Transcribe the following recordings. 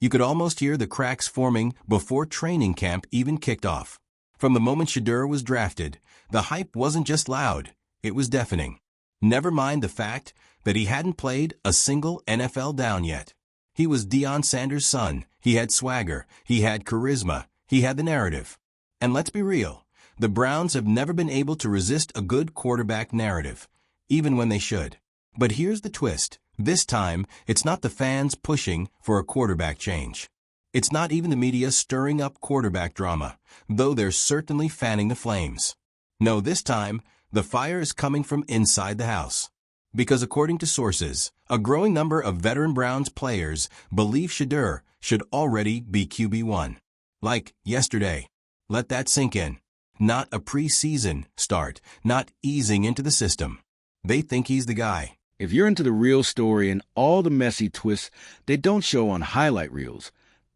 You could almost hear the cracks forming before training camp even kicked off. From the moment Shedeur was drafted, the hype wasn't just loud, it was deafening. Never mind the fact that he hadn't played a single NFL down yet. He was Deion Sanders' son, he had swagger, he had charisma, he had the narrative. And let's be real, the Browns have never been able to resist a good quarterback narrative, even when they should. But here's the twist. This time, it's not the fans pushing for a quarterback change. It's not even the media stirring up quarterback drama, though they're certainly fanning the flames. No, this time, the fire is coming from inside the house. Because according to sources, a growing number of veteran Browns players believe Shedeur should already be QB1. Like yesterday. Let that sink in. Not a preseason start, not easing into the system. They think he's the guy. If you're into the real story and all the messy twists they don't show on highlight reels,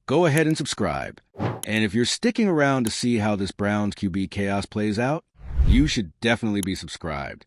go ahead and subscribe. And if you're sticking around to see how this Browns QB chaos plays out, you should definitely be subscribed.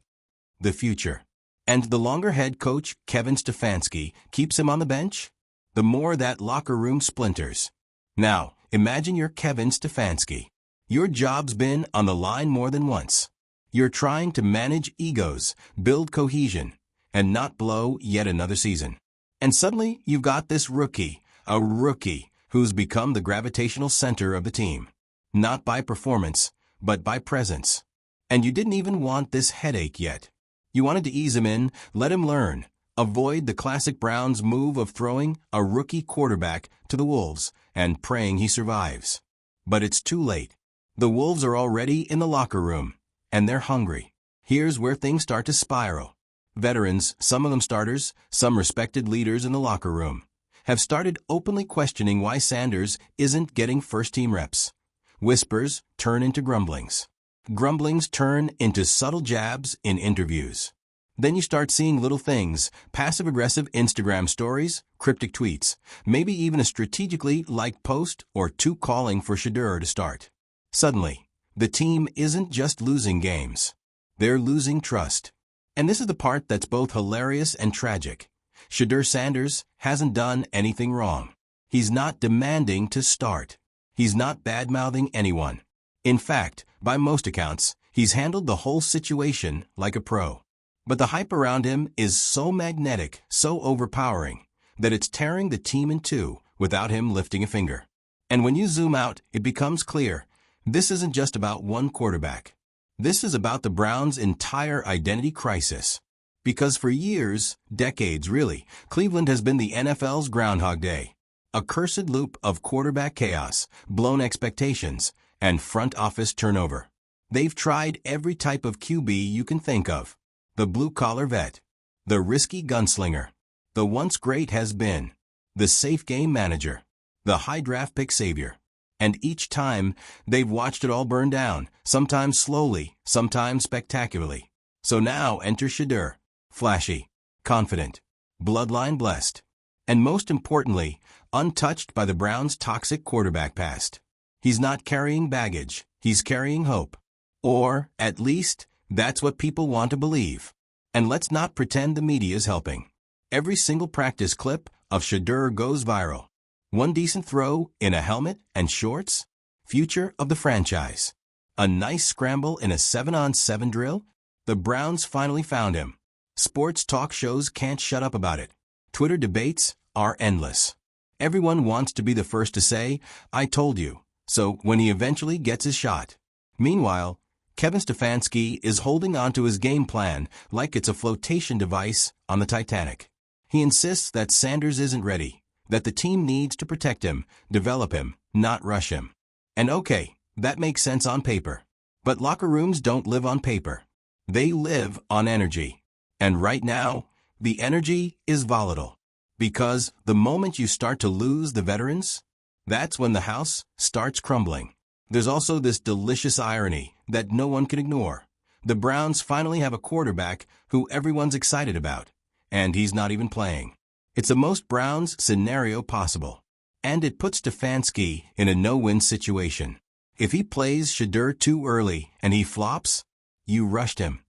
The future. And the longer head coach Kevin Stefanski keeps him on the bench, the more that locker room splinters. Now, imagine you're Kevin Stefanski. Your job's been on the line more than once. You're trying to manage egos, build cohesion, and not blow yet another season. And suddenly, you've got this rookie, a rookie who's become the gravitational center of the team. Not by performance, but by presence. And you didn't even want this headache yet. You wanted to ease him in, let him learn, avoid the classic Browns move of throwing a rookie quarterback to the Wolves and praying he survives. But it's too late. The Wolves are already in the locker room, and they're hungry. Here's where things start to spiral. Veterans, some of them starters, some respected leaders in the locker room, have started openly questioning why Sanders isn't getting first-team reps. Whispers turn into grumblings. Grumblings turn into subtle jabs in interviews. Then you start seeing little things, passive-aggressive Instagram stories, cryptic tweets, maybe even a strategically liked post or two calling for Shedeur to start. Suddenly, the team isn't just losing games. They're losing trust. And this is the part that's both hilarious and tragic. Shedeur Sanders hasn't done anything wrong. He's not demanding to start. He's not bad-mouthing anyone. In fact, by most accounts, he's handled the whole situation like a pro. But the hype around him is so magnetic, so overpowering, that it's tearing the team in two without him lifting a finger. And when you zoom out, it becomes clear, this isn't just about one quarterback. This is about the Browns' entire identity crisis. Because for years, decades really, Cleveland has been the NFL's Groundhog Day. A cursed loop of quarterback chaos, blown expectations, and front office turnover. They've tried every type of QB you can think of. The blue-collar vet, the risky gunslinger, the once great has-been, the safe game manager, the high draft pick savior. And each time, they've watched it all burn down, sometimes slowly, sometimes spectacularly. So now enter Shedeur, flashy, confident, bloodline blessed, and most importantly, untouched by the Browns' toxic quarterback past. He's not carrying baggage, he's carrying hope. Or, at least, that's what people want to believe. And let's not pretend the media's helping. Every single practice clip of Shedeur goes viral. One decent throw in a helmet and shorts? Future of the franchise. A nice scramble in a 7-on-7 drill? The Browns finally found him. Sports talk shows can't shut up about it. Twitter debates are endless. Everyone wants to be the first to say, I told you, so when he eventually gets his shot. Meanwhile, Kevin Stefanski is holding onto his game plan like it's a flotation device on the Titanic. He insists that Sanders isn't ready, that the team needs to protect him, develop him, not rush him. And okay, that makes sense on paper. But locker rooms don't live on paper. They live on energy. And right now, the energy is volatile. Because the moment you start to lose the veterans, that's when the house starts crumbling. There's also this delicious irony that no one can ignore. The Browns finally have a quarterback who everyone's excited about, and he's not even playing. It's the most Browns scenario possible. And it puts Stefanski in a no-win situation. If he plays Shedeur too early and he flops, you rushed him.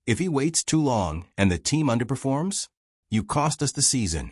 If he waits too long and the team underperforms, you cost us the season.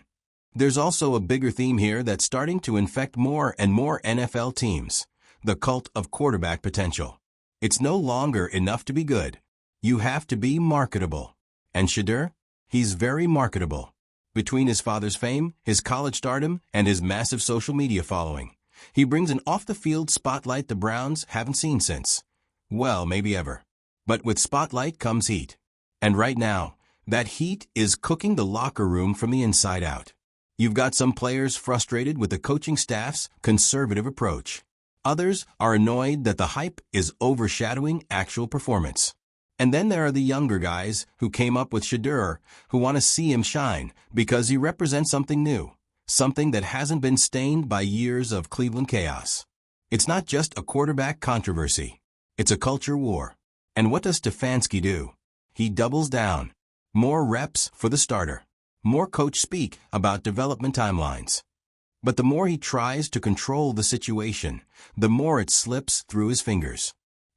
There's also a bigger theme here that's starting to infect more and more NFL teams: the cult of quarterback potential. It's no longer enough to be good. You have to be marketable. And Shedeur? He's very marketable. Between his father's fame, his college stardom, and his massive social media following, he brings an off-the-field spotlight the Browns haven't seen since, well, maybe ever. But with spotlight comes heat. And right now, that heat is cooking the locker room from the inside out. You've got some players frustrated with the coaching staff's conservative approach. Others are annoyed that the hype is overshadowing actual performance. And then there are the younger guys who came up with Shedeur, who want to see him shine because he represents something new, something that hasn't been stained by years of Cleveland chaos. It's not just a quarterback controversy. It's a culture war. And what does Stefanski do? He doubles down. More reps for the starter. More coach speak about development timelines. But the more he tries to control the situation, the more it slips through his fingers.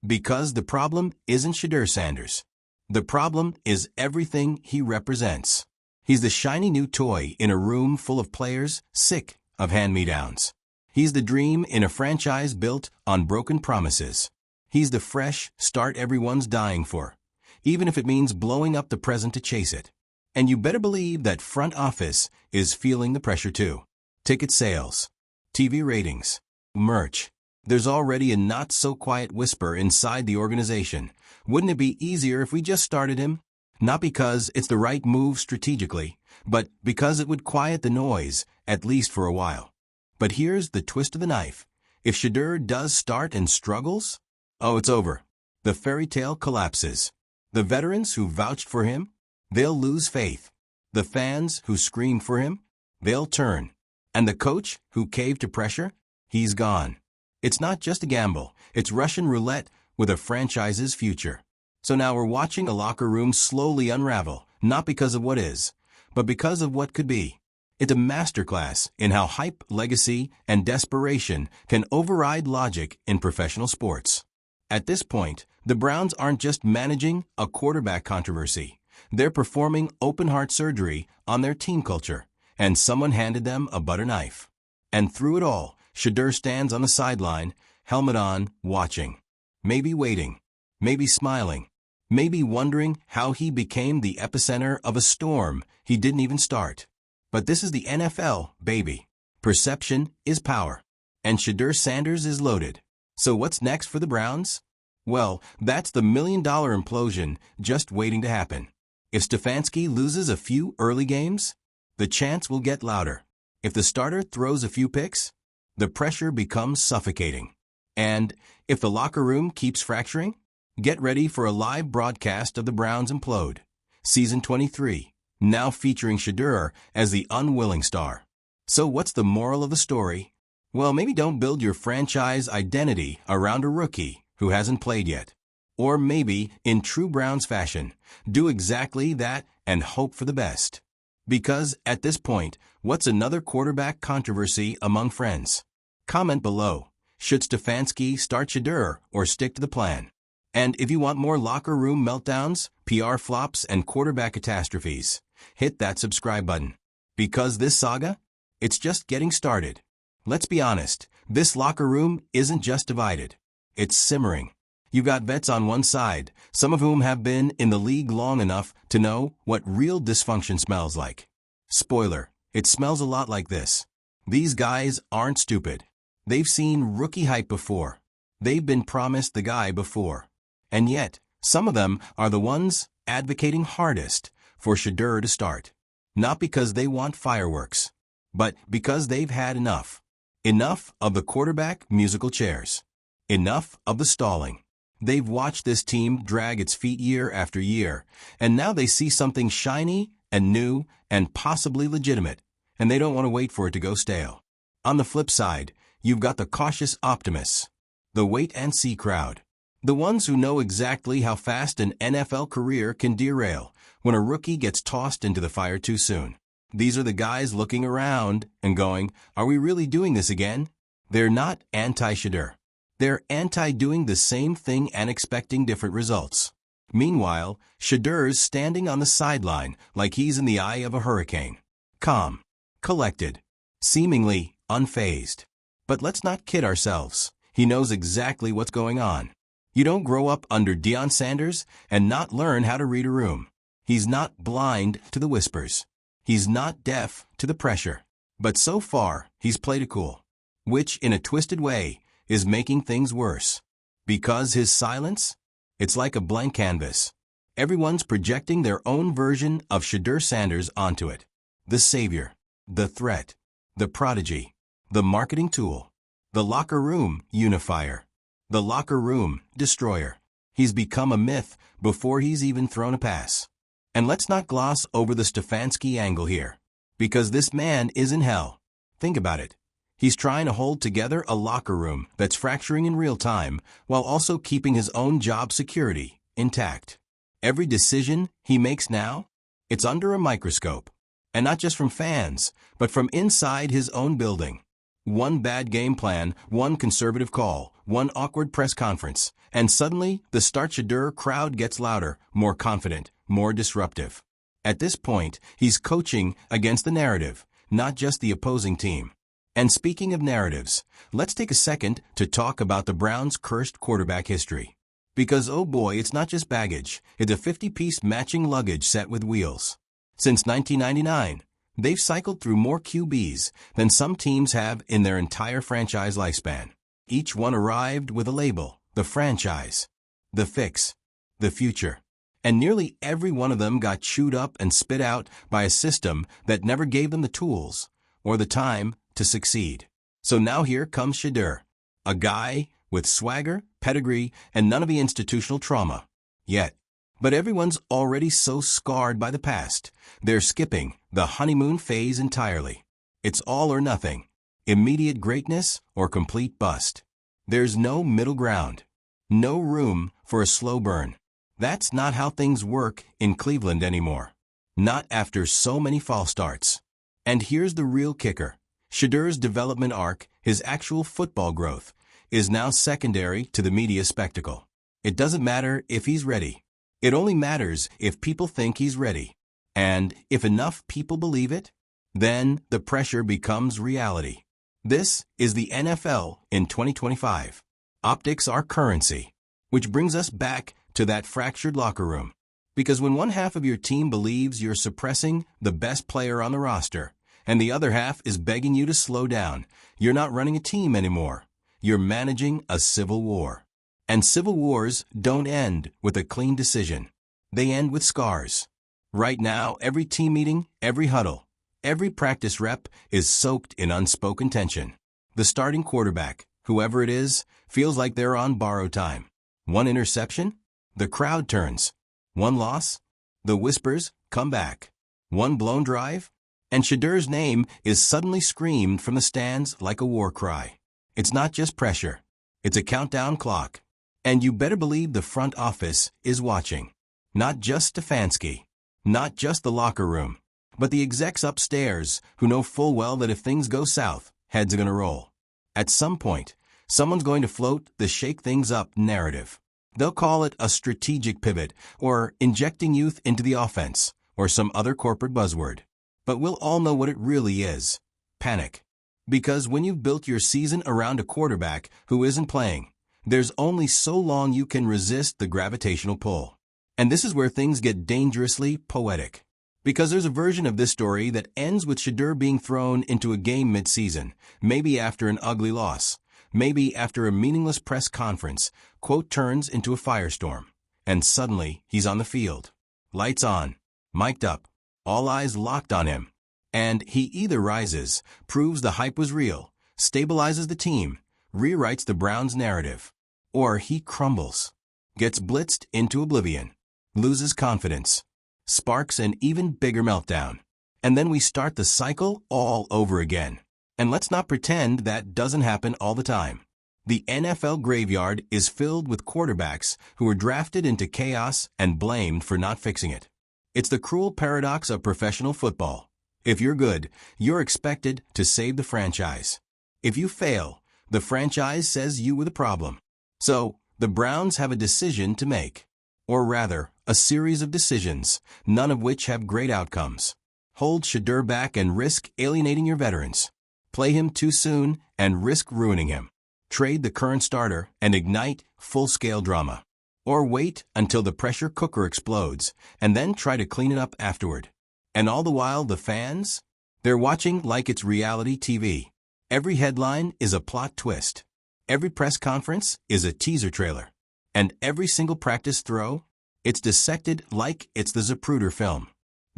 Because the problem isn't Shedeur Sanders. The problem is everything he represents. He's the shiny new toy in a room full of players sick of hand-me-downs. He's the dream in a franchise built on broken promises. He's the fresh start everyone's dying for, even if it means blowing up the present to chase it. And you better believe that front office is feeling the pressure too. Ticket sales, TV ratings, merch. There's already a not-so-quiet whisper inside the organization. Wouldn't it be easier if we just started him? Not because it's the right move strategically, but because it would quiet the noise, at least for a while. But here's the twist of the knife. If Shedeur does start and struggles, oh, it's over. The fairy tale collapses. The veterans who vouched for him, they'll lose faith. The fans who scream for him, they'll turn. And the coach who caved to pressure, he's gone. It's not just a gamble, it's Russian roulette with a franchise's future. So now we're watching a locker room slowly unravel, not because of what is, but because of what could be. It's a masterclass in how hype, legacy, and desperation can override logic in professional sports. At this point, the Browns aren't just managing a quarterback controversy. They're performing open-heart surgery on their team culture, and someone handed them a butter knife. And through it all, Shedeur stands on the sideline, helmet on, watching. Maybe waiting. Maybe smiling. Maybe wondering how he became the epicenter of a storm he didn't even start. But this is the NFL, baby. Perception is power. And Shedeur Sanders is loaded. So what's next for the Browns? Well, that's the million-dollar implosion just waiting to happen. If Stefanski loses a few early games, the chants will get louder. If the starter throws a few picks, the pressure becomes suffocating. And if the locker room keeps fracturing, get ready for a live broadcast of the Browns implode. Season 23, now featuring Shedeur as the unwilling star. So what's the moral of the story? Well, maybe don't build your franchise identity around a rookie who hasn't played yet. Or maybe, in true Browns fashion, do exactly that and hope for the best. Because, at this point, what's another quarterback controversy among friends? Comment below. Should Stefanski start Shedeur or stick to the plan? And if you want more locker room meltdowns, PR flops, and quarterback catastrophes, hit that subscribe button. Because this saga? It's just getting started. Let's be honest, this locker room isn't just divided. It's simmering. You've got vets on one side, some of whom have been in the league long enough to know what real dysfunction smells like. Spoiler, it smells a lot like this. These guys aren't stupid. They've seen rookie hype before. They've been promised the guy before. And yet, some of them are the ones advocating hardest for Shedeur to start. Not because they want fireworks, but because they've had enough. Enough of the quarterback musical chairs. Enough of the stalling. They've watched this team drag its feet year after year, and now they see something shiny and new and possibly legitimate, and they don't want to wait for it to go stale. On the flip side, you've got the cautious optimists, the wait-and-see crowd, the ones who know exactly how fast an NFL career can derail when a rookie gets tossed into the fire too soon. These are the guys looking around and going, are we really doing this again? They're not anti-Shedeur. They're anti-doing the same thing and expecting different results. Meanwhile, Shedeur's standing on the sideline like he's in the eye of a hurricane. Calm. collected, seemingly unfazed. But let's not kid ourselves. He knows exactly what's going on. You don't grow up under Deion Sanders and not learn how to read a room. He's not blind to the whispers. He's not deaf to the pressure. But so far, he's played it cool, which, in a twisted way, is making things worse. Because his silence? It's like a blank canvas. Everyone's projecting their own version of Shedeur Sanders onto it. The savior, the threat, the prodigy, the marketing tool, the locker room unifier, the locker room destroyer. He's become a myth before he's even thrown a pass. And let's not gloss over the Stefanski angle here, because this man is in hell. Think about it. He's trying to hold together a locker room that's fracturing in real time while also keeping his own job security intact. Every decision he makes now, it's under a microscope. And not just from fans, but from inside his own building. One bad game plan, one conservative call, one awkward press conference, and suddenly the Start Shedeur crowd gets louder, more confident, more disruptive. At this point, he's coaching against the narrative, not just the opposing team. And speaking of narratives, let's take a second to talk about the Browns' cursed quarterback history. Because oh boy, it's not just baggage, it's a 50-piece matching luggage set with wheels. Since 1999, they've cycled through more QBs than some teams have in their entire franchise lifespan. Each one arrived with a label, the franchise, the fix, the future. And nearly every one of them got chewed up and spit out by a system that never gave them the tools or the time to succeed. So now here comes Shedeur, a guy with swagger, pedigree, and none of the institutional trauma. Yet. But everyone's already so scarred by the past, they're skipping the honeymoon phase entirely. It's all or nothing, immediate greatness or complete bust. There's no middle ground, no room for a slow burn. That's not how things work in Cleveland anymore. Not after so many false starts. And here's the real kicker. Shedeur's development arc, his actual football growth, is now secondary to the media spectacle. It doesn't matter if he's ready. It only matters if people think he's ready. And if enough people believe it, then the pressure becomes reality. This is the NFL in 2025. Optics are currency. Which brings us back to that fractured locker room. Because when one half of your team believes you're suppressing the best player on the roster, and the other half is begging you to slow down, you're not running a team anymore. You're managing a civil war. And civil wars don't end with a clean decision. They end with scars. Right now, every team meeting, every huddle, every practice rep is soaked in unspoken tension. The starting quarterback, whoever it is, feels like they're on borrowed time. One interception, the crowd turns. One loss, the whispers come back. One blown drive, and Shedeur's name is suddenly screamed from the stands like a war cry. It's not just pressure. It's a countdown clock. And you better believe the front office is watching. Not just Stefanski, not just the locker room, but the execs upstairs who know full well that if things go south, heads are going to roll. At some point, someone's going to float the shake things up narrative. They'll call it a strategic pivot, or injecting youth into the offense, or some other corporate buzzword. But we'll all know what it really is. Panic. Because when you've built your season around a quarterback who isn't playing, there's only so long you can resist the gravitational pull. And this is where things get dangerously poetic. Because there's a version of this story that ends with Shedeur being thrown into a game mid-season, maybe after an ugly loss, maybe after a meaningless press conference, quote turns into a firestorm. And suddenly, he's on the field. Lights on, mic'd up, all eyes locked on him. And he either rises, proves the hype was real, stabilizes the team, rewrites the Browns' narrative, or he crumbles, gets blitzed into oblivion, loses confidence, sparks an even bigger meltdown. And then we start the cycle all over again. And let's not pretend that doesn't happen all the time. The NFL graveyard is filled with quarterbacks who were drafted into chaos and blamed for not fixing it. It's the cruel paradox of professional football. If you're good, you're expected to save the franchise. If you fail, the franchise says you were the problem. So, the Browns have a decision to make. Or rather, a series of decisions, none of which have great outcomes. Hold Shedeur back and risk alienating your veterans. Play him too soon and risk ruining him. Trade the current starter and ignite full-scale drama. Or wait until the pressure cooker explodes and then try to clean it up afterward. And all the while the fans? They're watching like it's reality TV. Every headline is a plot twist. Every press conference is a teaser trailer. And every single practice throw? It's dissected like it's the Zapruder film.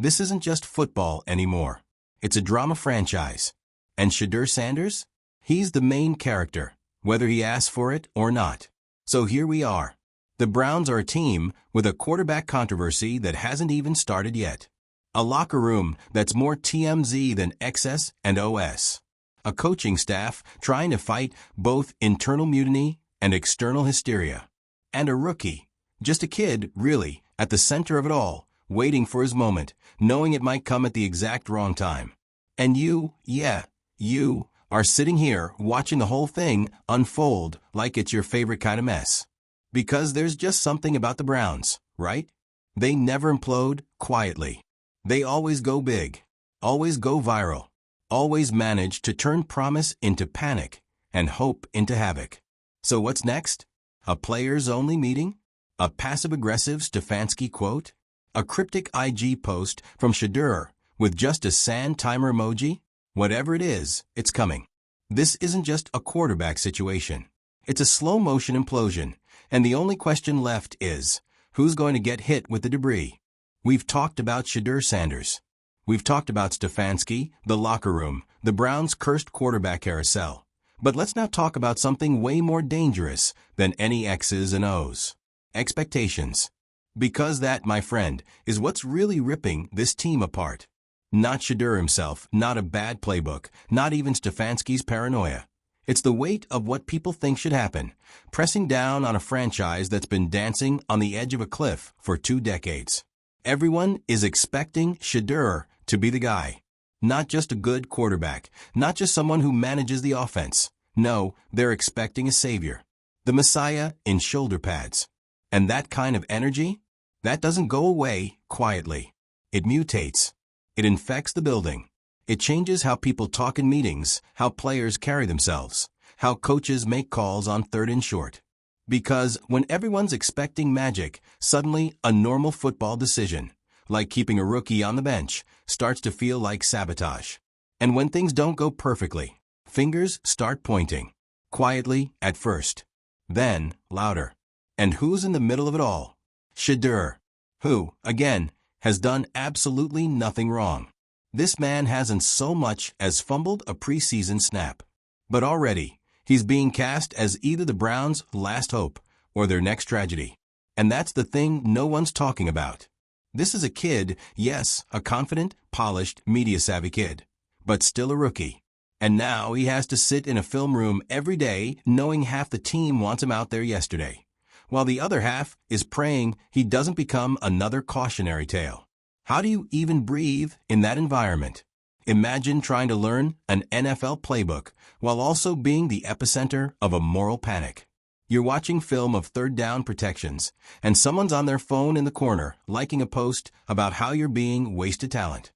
This isn't just football anymore. It's a drama franchise. And Shedeur Sanders? He's the main character, whether he asks for it or not. So here we are. The Browns are a team with a quarterback controversy that hasn't even started yet. A locker room that's more TMZ than XS and OS. A coaching staff trying to fight both internal mutiny and external hysteria. And a rookie, just a kid, really, at the center of it all, waiting for his moment, knowing it might come at the exact wrong time. And you, you, are sitting here watching the whole thing unfold like it's your favorite kind of mess. Because there's just something about the Browns, right? They never implode quietly. They always go big, always go viral, always manage to turn promise into panic and hope into havoc. So what's next? A players-only meeting? A passive-aggressive Stefanski quote? A cryptic IG post from Shedeur with just a sand timer emoji? Whatever it is, it's coming. This isn't just a quarterback situation. It's a slow-motion implosion, and the only question left is, who's going to get hit with the debris? We've talked about Shedeur Sanders. We've talked about Stefanski, the locker room, the Browns' cursed quarterback carousel. But let's now talk about something way more dangerous than any X's and O's. Expectations. Because that, my friend, is what's really ripping this team apart. Not Shedeur himself, not a bad playbook, not even Stefanski's paranoia. It's the weight of what people think should happen, pressing down on a franchise that's been dancing on the edge of a cliff for 2 decades. Everyone is expecting Shedeur to be the guy. Not just a good quarterback, not just someone who manages the offense. No, they're expecting a savior. The Messiah in shoulder pads. And that kind of energy? That doesn't go away quietly. It mutates. It infects the building. It changes how people talk in meetings, how players carry themselves, how coaches make calls on 3rd and short. Because when everyone's expecting magic, suddenly a normal football decision, like keeping a rookie on the bench, starts to feel like sabotage. And when things don't go perfectly, fingers start pointing. Quietly at first. Then, louder. And who's in the middle of it all? Shedeur. Who, again, has done absolutely nothing wrong. This man hasn't so much as fumbled a preseason snap. But already, he's being cast as either the Browns' last hope or their next tragedy. And that's the thing no one's talking about. This is a kid, yes, a confident, polished, media-savvy kid, but still a rookie. And now he has to sit in a film room every day knowing half the team wants him out there yesterday, while the other half is praying he doesn't become another cautionary tale. How do you even breathe in that environment? Imagine trying to learn an NFL playbook while also being the epicenter of a moral panic. You're watching film of 3rd down protections, and someone's on their phone in the corner liking a post about how you're being wasted talent.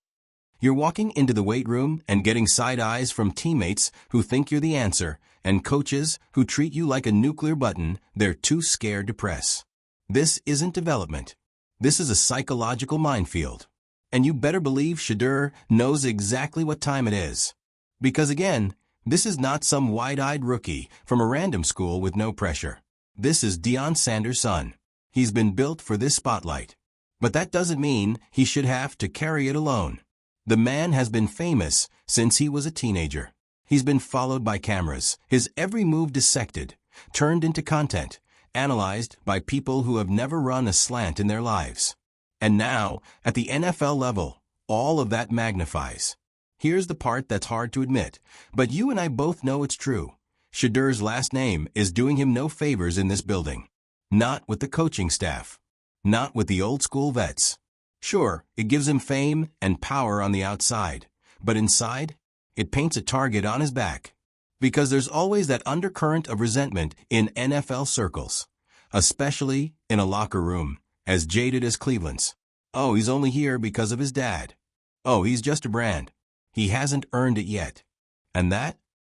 You're walking into the weight room and getting side eyes from teammates who think you're the answer, and coaches who treat you like a nuclear button they're too scared to press. This isn't development. This is a psychological minefield. And you better believe Shedeur knows exactly what time it is. Because again, this is not some wide-eyed rookie from a random school with no pressure. This is Deion Sanders' son. He's been built for this spotlight. But that doesn't mean he should have to carry it alone. The man has been famous since he was a teenager. He's been followed by cameras, his every move dissected, turned into content, analyzed by people who have never run a slant in their lives. And now, at the NFL level, all of that magnifies. Here's the part that's hard to admit, but you and I both know it's true. Shedeur's last name is doing him no favors in this building. Not with the coaching staff. Not with the old-school vets. Sure, it gives him fame and power on the outside, but inside, it paints a target on his back. Because there's always that undercurrent of resentment in NFL circles, especially in a locker room, as jaded as Cleveland's. Oh, he's only here because of his dad. Oh, he's just a brand. He hasn't earned it yet. And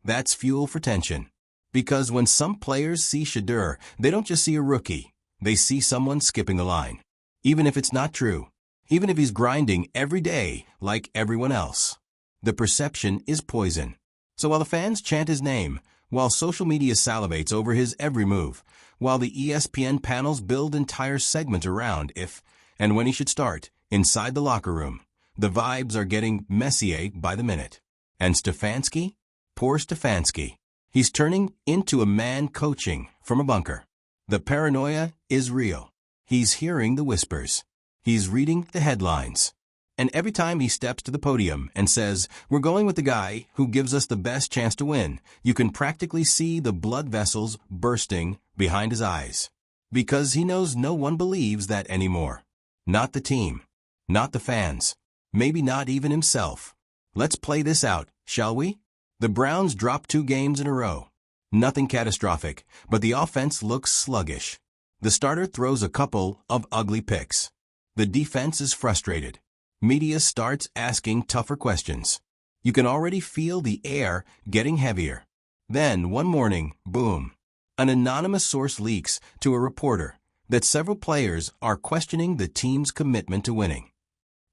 that's fuel for tension. Because when some players see Shedeur, they don't just see a rookie. They see someone skipping the line. Even if it's not true. Even if he's grinding every day like everyone else. The perception is poison. So while the fans chant his name, while social media salivates over his every move, while the ESPN panels build entire segments around if and when he should start, inside the locker room, the vibes are getting messier by the minute. And Stefanski? Poor Stefanski. He's turning into a man coaching from a bunker. The paranoia is real. He's hearing the whispers. He's reading the headlines. And every time he steps to the podium and says, "We're going with the guy who gives us the best chance to win," you can practically see the blood vessels bursting behind his eyes. Because he knows no one believes that anymore. Not the team. Not the fans. Maybe not even himself. Let's play this out, shall we? The Browns drop 2 games in a row. Nothing catastrophic, but the offense looks sluggish. The starter throws a couple of ugly picks. The defense is frustrated. Media starts asking tougher questions. You can already feel the air getting heavier. Then, one morning, boom. An anonymous source leaks to a reporter that several players are questioning the team's commitment to winning.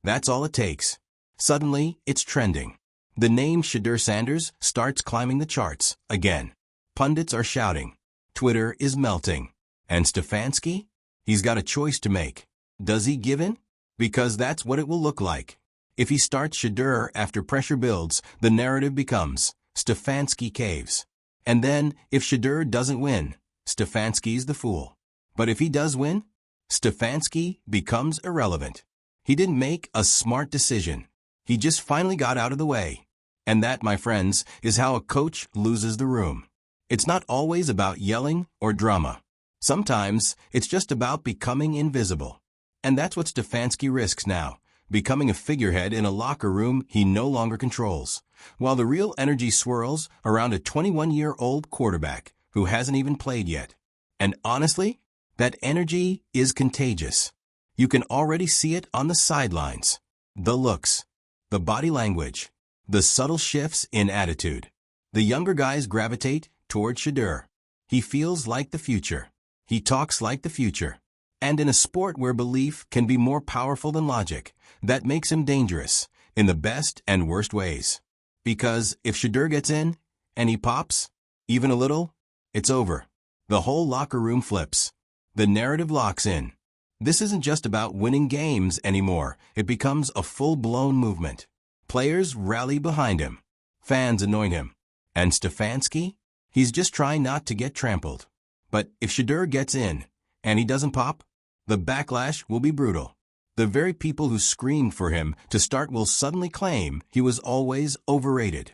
That's all it takes. Suddenly, it's trending. The name Shedeur Sanders starts climbing the charts again. Pundits are shouting. Twitter is melting. And Stefanski? He's got a choice to make. Does he give in? Because that's what it will look like. If he starts Shedeur after pressure builds, the narrative becomes Stefanski caves. And then, if Shedeur doesn't win, Stefanski's the fool. But if he does win, Stefanski becomes irrelevant. He didn't make a smart decision. He just finally got out of the way. And that, my friends, is how a coach loses the room. It's not always about yelling or drama. Sometimes, it's just about becoming invisible. And that's what Stefanski risks now, becoming a figurehead in a locker room he no longer controls, while the real energy swirls around a 21-year-old quarterback who hasn't even played yet. And honestly, that energy is contagious. You can already see it on the sidelines. The looks, the body language, the subtle shifts in attitude. The younger guys gravitate toward Shedeur. He feels like the future. He talks like the future. And in a sport where belief can be more powerful than logic, that makes him dangerous, in the best and worst ways. Because if Shedeur gets in, and he pops, even a little, it's over. The whole locker room flips. The narrative locks in. This isn't just about winning games anymore. It becomes a full-blown movement. Players rally behind him. Fans anoint him. And Stefanski? He's just trying not to get trampled. But if Shedeur gets in, and he doesn't pop, the backlash will be brutal. The very people who screamed for him to start will suddenly claim he was always overrated.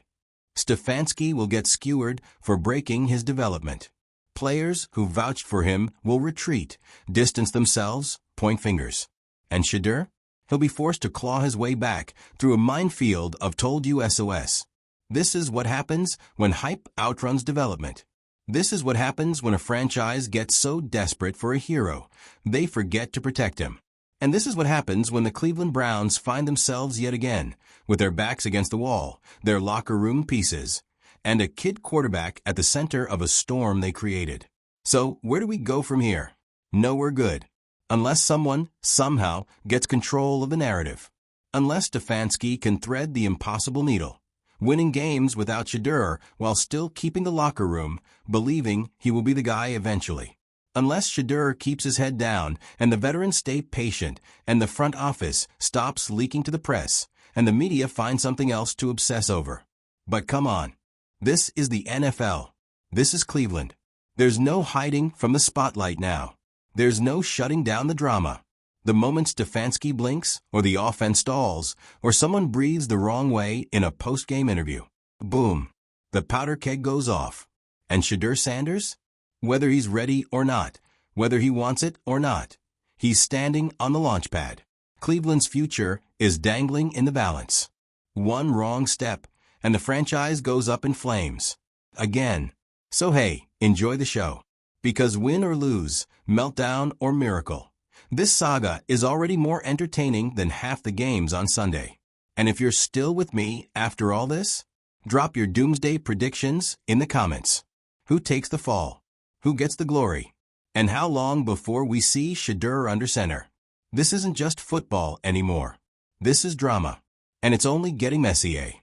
Stefanski will get skewered for breaking his development. Players who vouched for him will retreat, distance themselves, point fingers. And Shedeur? He'll be forced to claw his way back through a minefield of told you SOS. This is what happens when hype outruns development. This is what happens when a franchise gets so desperate for a hero, they forget to protect him. And this is what happens when the Cleveland Browns find themselves yet again, with their backs against the wall, their locker room pieces, and a kid quarterback at the center of a storm they created. So, where do we go from here? Nowhere good. Unless someone, somehow, gets control of the narrative. Unless Stefanski can thread the impossible needle. Winning games without Shedeur while still keeping the locker room, believing he will be the guy eventually. Unless Shedeur keeps his head down and the veterans stay patient and the front office stops leaking to the press and the media finds something else to obsess over. But come on. This is the NFL. This is Cleveland. There's no hiding from the spotlight now. There's no shutting down the drama. The moment Stefanski blinks, or the offense stalls, or someone breathes the wrong way in a post-game interview, boom, the powder keg goes off. And Shedeur Sanders? Whether he's ready or not, whether he wants it or not, he's standing on the launch pad. Cleveland's future is dangling in the balance. One wrong step, and the franchise goes up in flames. Again. So hey, enjoy the show. Because win or lose, meltdown or miracle, this saga is already more entertaining than half the games on Sunday. And if you're still with me after all this, drop your doomsday predictions in the comments. Who takes the fall? Who gets the glory? And how long before we see Shedeur under center? This isn't just football anymore. This is drama. And it's only getting messy, eh?